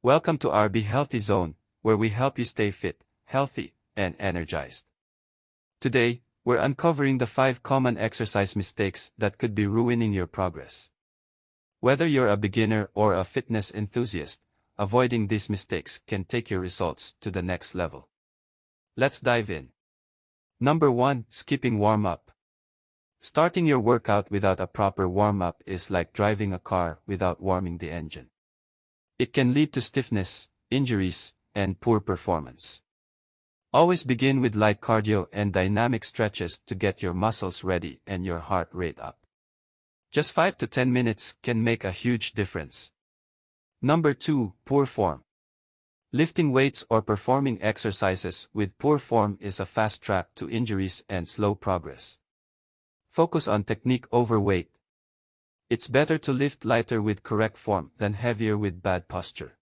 Welcome to our Be Healthy Zone, where we help you stay fit, healthy, and energized. Today, we're uncovering the 5 common exercise mistakes that could be ruining your progress. Whether you're a beginner or a fitness enthusiast, avoiding these mistakes can take your results to the next level. Let's dive in. Number 1. Skipping warm-up. Starting your workout without a proper warm-up is like driving a car without warming the engine. It can lead to stiffness, injuries, and poor performance. Always begin with light cardio and dynamic stretches to get your muscles ready and your heart rate up. Just 5 to 10 minutes can make a huge difference. Number 2. Poor form. Lifting weights or performing exercises with poor form is a fast track to injuries and slow progress. Focus on technique over weight. It's better to lift lighter with correct form than heavier with bad posture.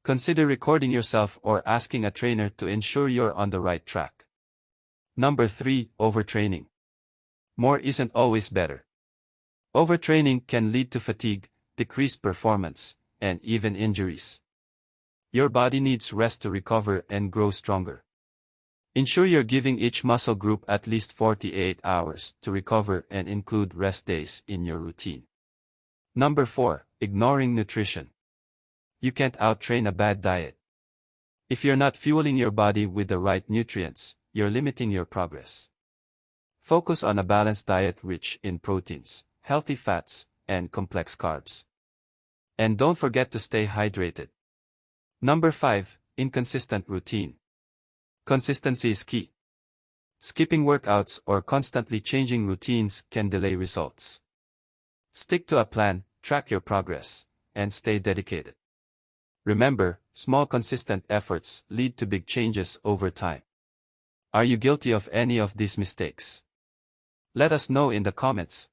Consider recording yourself or asking a trainer to ensure you're on the right track. Number 3. Overtraining. More isn't always better. Overtraining can lead to fatigue, decreased performance, and even injuries. Your body needs rest to recover and grow stronger. Ensure you're giving each muscle group at least 48 hours to recover and include rest days in your routine. Number 4. Ignoring nutrition. You can't outtrain a bad diet. If you're not fueling your body with the right nutrients, you're limiting your progress. Focus on a balanced diet rich in proteins, healthy fats, and complex carbs. And don't forget to stay hydrated. Number 5. Inconsistent routine. Consistency is key. Skipping workouts or constantly changing routines can delay results. Stick to a plan, track your progress, and stay dedicated. Remember, small consistent efforts lead to big changes over time. Are you guilty of any of these mistakes? Let us know in the comments.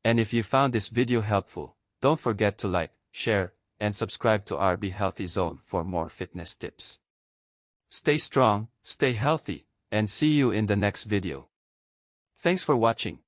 And if you found this video helpful, don't forget to like, share, and subscribe to our Be Healthy Zone for more fitness tips. Stay strong, stay healthy, and see you in the next video. Thanks for watching.